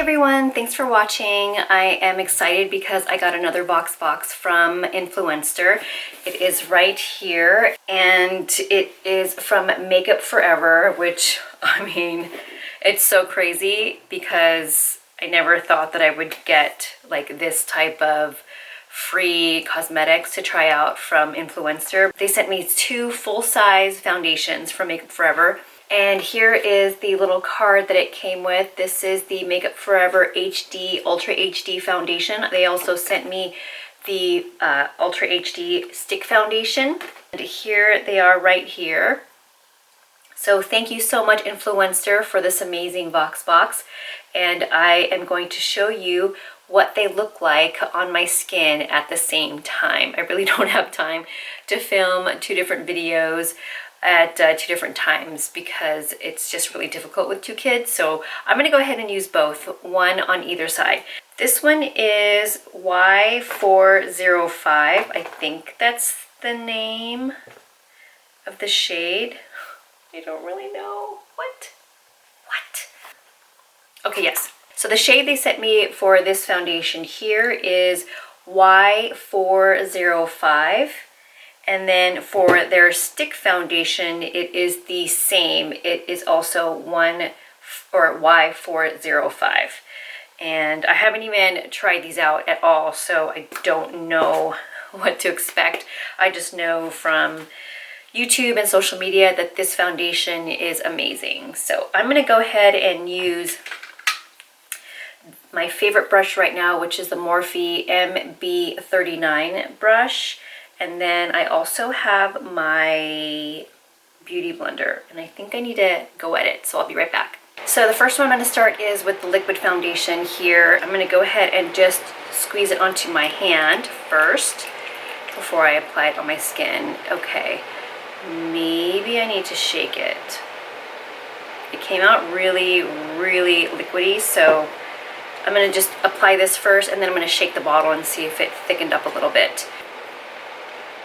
everyone, thanks for watching. I am excited because I got another Vox Box from Influenster. It is right here and it is from Makeup Forever, which, I mean, it's so crazy because I never thought that I would get like this type of free cosmetics to try out from Influenster. They sent me 2 full-size foundations from Makeup Forever. And here is the little card that it came with. This is the Makeup Forever HD Ultra HD foundation. They also sent me the Ultra HD stick foundation. And here they are right here. So thank you so much, Influenster, for this amazing Vox Box. And I am going to show you what they look like on my skin at the same time. I really don't have time to film 2 different videos at 2 different times because it's just really difficult with 2 kids. So I'm gonna go ahead and use both, one on either side. This one is Y405. I think that's the name of the shade. I don't really know. What? Okay, yes. So the shade they sent me for this foundation here is Y405. And then for their stick foundation, it is the same. It is also Y405. And I haven't even tried these out at all, so I don't know what to expect. I just know from YouTube and social media that this foundation is amazing. So I'm gonna go ahead and use my favorite brush right now, which is the Morphe MB39 brush. And then I also have my beauty blender, and I think I need to go wet it, so I'll be right back. So the first one I'm going to start is with the liquid foundation here. I'm going to go ahead and just squeeze it onto my hand first before I apply it on my skin. Okay, maybe I need to shake it. It came out really, really liquidy, so I'm going to just apply this first, and then I'm going to shake the bottle and see if it thickened up a little bit.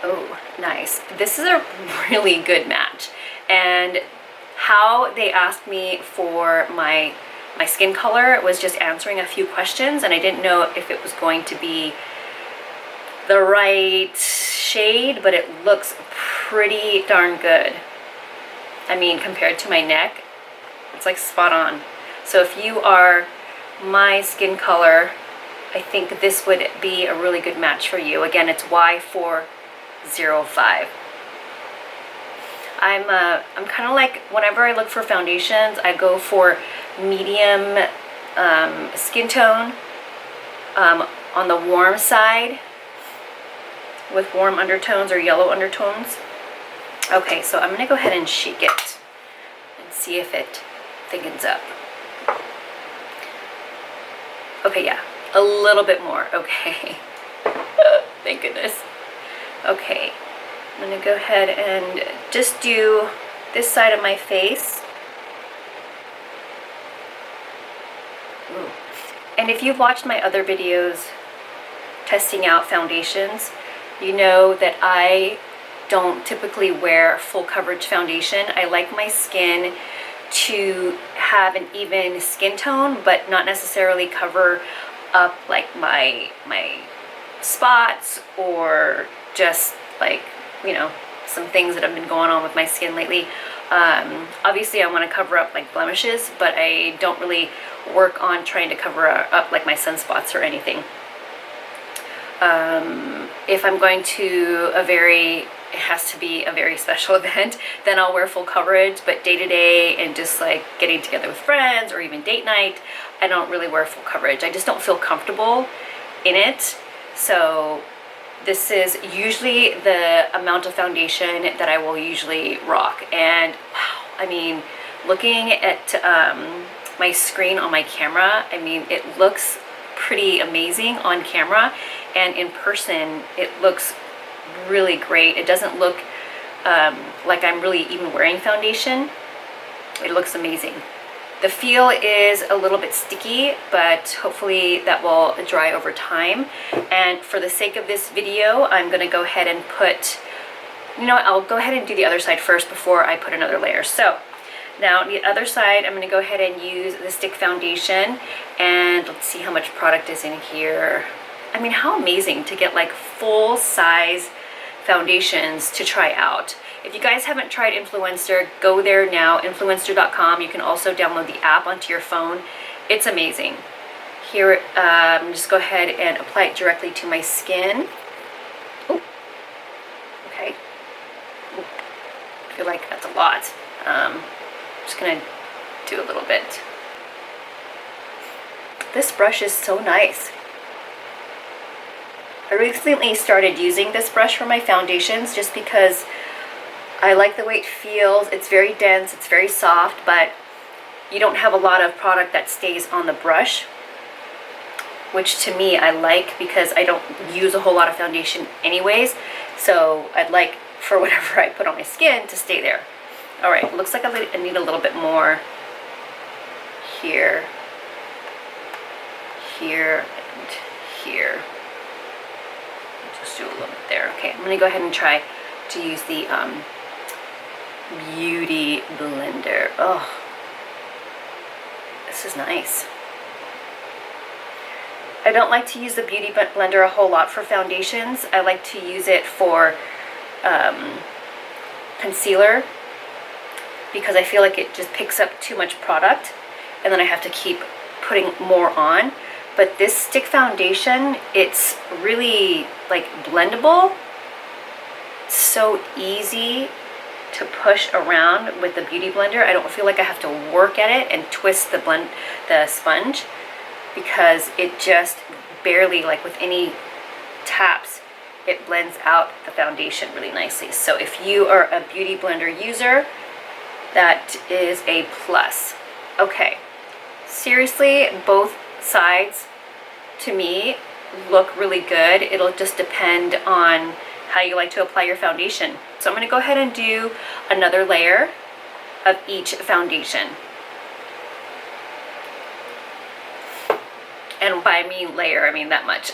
Oh, nice. This is a really good match. And how they asked me for my skin color was just answering a few questions, and I didn't know if it was going to be the right shade, but it looks pretty darn good. I mean, compared to my neck, it's like spot on. So if you are my skin color, I think this would be a really good match for you. Again, it's Y405. I'm kind of like, whenever I look for foundations, I go for medium skin tone, on the warm side with warm undertones or yellow undertones. Okay, so I'm gonna go ahead and shake it and see if it thickens up. Okay, yeah, a little bit more. Okay. Thank goodness. Okay, I'm gonna go ahead and just do this side of my face. Ooh. And if you've watched my other videos testing out foundations, you know that I don't typically wear full coverage foundation. I like my skin to have an even skin tone, but not necessarily cover up like my spots or just like, you know, some things that have been going on with my skin lately. Obviously I want to cover up like blemishes, but I don't really work on trying to cover up like my sunspots or anything. If I'm going to it has to be a very special event, then I'll wear full coverage, but day to day and just like getting together with friends or even date night, I don't really wear full coverage. I just don't feel comfortable in it. So this is usually the amount of foundation that I will usually rock. And wow, I mean, looking at my screen on my camera, I mean, it looks pretty amazing on camera, and in person it looks really great. It doesn't look like I'm really even wearing foundation. It looks amazing. The feel is a little bit sticky, but hopefully that will dry over time. And for the sake of this video, I'm gonna go ahead and put, you know, I'll go ahead and do the other side first before I put another layer. So Now, on the other side, I'm going to go ahead and use the stick foundation, and let's see how much product is in here. I mean, how amazing to get like full-size foundations to try out. If you guys haven't tried Influenster, go there now, influenster.com. You can also download the app onto your phone. It's amazing. Here, just go ahead and apply it directly to my skin. Ooh. Okay. Ooh. I feel like that's a lot. Just gonna do a little bit. This brush is so nice. I recently started using this brush for my foundations just because I like the way it feels. It's very dense, it's very soft, but you don't have a lot of product that stays on the brush, which to me I like because I don't use a whole lot of foundation anyways. So I'd like for whatever I put on my skin to stay there. All right, looks like I need a little bit more here, here, and here. Just do a little bit there. Okay, I'm gonna go ahead and try to use the Beauty Blender. Oh, this is nice. I don't like to use the Beauty Blender a whole lot for foundations. I like to use it for concealer, because I feel like it just picks up too much product and then I have to keep putting more on. But this stick foundation, it's really like blendable. It's so easy to push around with the Beauty Blender. I don't feel like I have to work at it and twist the sponge, because it just barely, like with any taps, it blends out the foundation really nicely. So if you are a Beauty Blender user, that is a plus. Okay, seriously, both sides to me look really good. It'll just depend on how you like to apply your foundation. So I'm going to go ahead and do another layer of each foundation. And by me layer, I mean that much.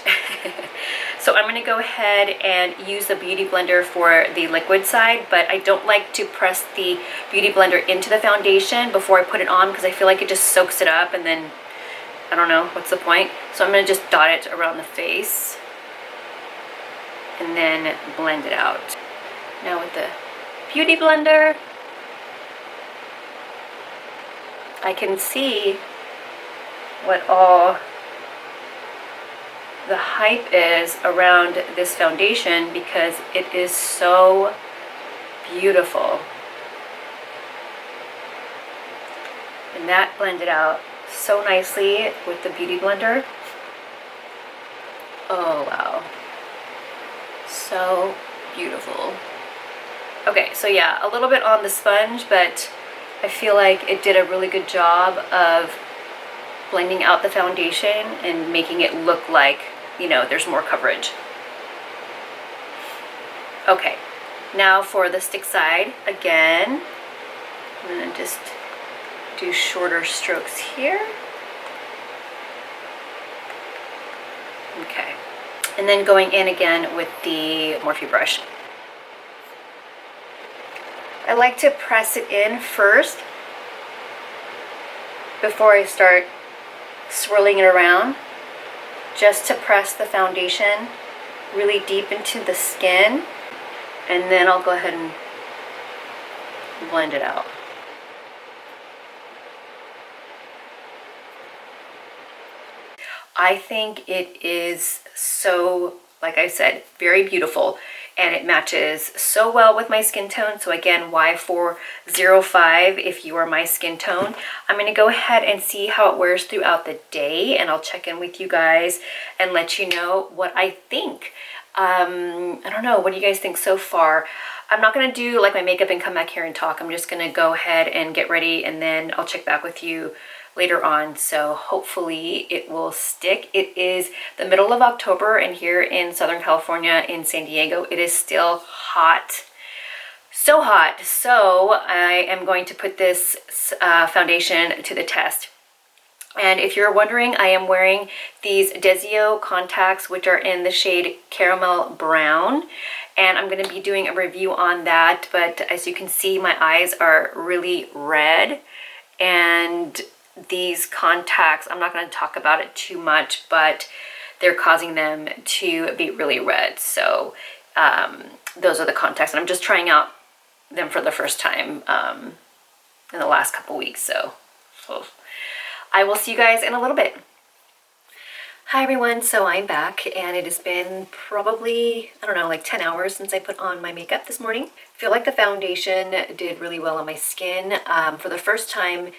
So I'm going to go ahead and use the Beauty Blender for the liquid side, but I don't like to press the Beauty Blender into the foundation before I put it on, because I feel like it just soaks it up and then, I don't know, what's the point? So I'm going to just dot it around the face and then blend it out. Now with the Beauty Blender, I can see what all the hype is around this foundation, because it is so beautiful. And that blended out so nicely with the Beauty Blender. Oh wow, so beautiful. Okay, so yeah, a little bit on the sponge, but I feel like it did a really good job of blending out the foundation and making it look like, you know, there's more coverage. Okay, now for the stick side, again, I'm gonna just do shorter strokes here. Okay, and then going in again with the Morphe brush. I like to press it in first before I start swirling it around, just to press the foundation really deep into the skin, and then I'll go ahead and blend it out. I think it is so, like I said, very beautiful, and it matches so well with my skin tone. So again, Y405 if you are my skin tone. I'm going to go ahead and see how it wears throughout the day, and I'll check in with you guys and let you know what I think. I don't know, what do you guys think so far? I'm not going to do like my makeup and come back here and talk. I'm just going to go ahead and get ready, and then I'll check back with you later on. So hopefully it will stick. It is the middle of October, and here in Southern California in San Diego, it is still hot. So hot. So I am going to put this foundation to the test. And if you're wondering, I am wearing these Desio contacts, which are in the shade Caramel Brown. And I'm going to be doing a review on that. But as you can see, my eyes are really red. And these contacts, I'm not going to talk about it too much, but they're causing them to be really red. So those are the contacts. And I'm just trying out them for the first time in the last couple weeks. So I will see you guys in a little bit. Hi everyone, so I'm back and it has been probably, I don't know, like 10 hours since I put on my makeup this morning. I feel like the foundation did really well on my skin. For the first time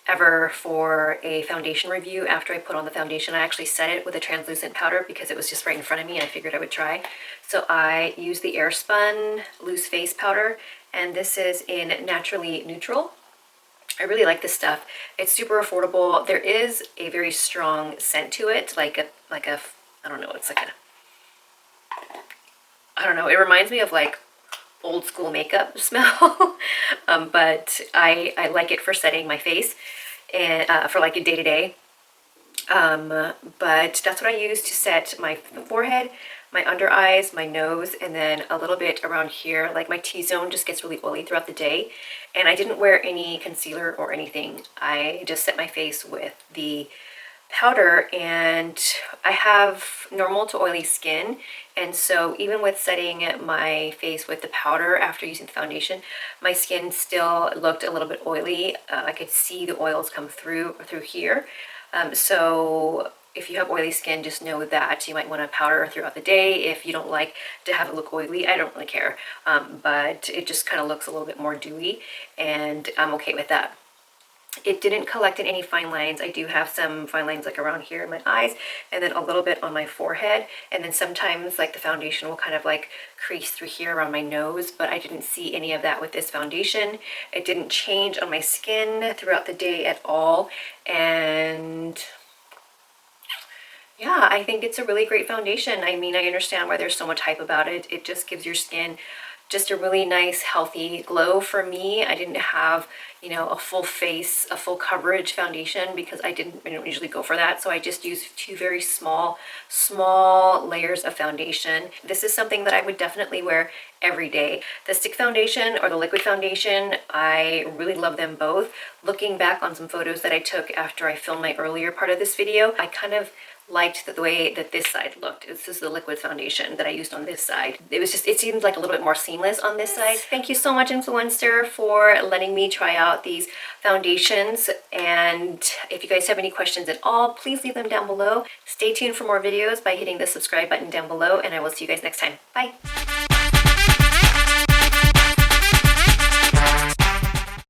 ever for a foundation review, after I put on the foundation, I actually set it with a translucent powder because it was just right in front of me and I figured I would try. So I used the Airspun Loose Face Powder, and this is in Naturally Neutral. I really like this stuff. It's super affordable. There is a very strong scent to it, like a I don't know, it's like I don't know, it reminds me of like old school makeup smell. But I like it for setting my face and for like a day-to-day. But that's what I use to set my forehead, my under eyes, my nose, and then a little bit around here. Like my T-zone just gets really oily throughout the day. And I didn't wear any concealer or anything. I just set my face with the powder, and I have normal to oily skin, and so even with setting my face with the powder after using the foundation, my skin still looked a little bit oily. I could see the oils come through here. So if you have oily skin, just know that you might want to powder throughout the day. If you don't like to have it look oily, I don't really care, but it just kind of looks a little bit more dewy, and I'm okay with that. It didn't collect in any fine lines. I do have some fine lines like around here in my eyes, and then a little bit on my forehead, and then sometimes like the foundation will kind of like crease through here around my nose, but I didn't see any of that with this foundation. It didn't change on my skin throughout the day at all, and yeah, I think it's a really great foundation. I mean, I understand why there's so much hype about it. It just gives your skin just a really nice, healthy glow. For me, I didn't have, you know, a full face, a full coverage foundation because I don't usually go for that. So I just use two very small layers of foundation. This is something that I would definitely wear every day. The stick foundation or the liquid foundation, I really love them both. Looking back on some photos that I took after I filmed my earlier part of this video, I kind of liked the way that this side looked. This is the liquid foundation that I used on this side. It seemed like a little bit more seamless on this side. Thank you so much, Influenster, for letting me try out these foundations. And if you guys have any questions at all, please leave them down below. Stay tuned for more videos by hitting the subscribe button down below, and I will see you guys next time. Bye.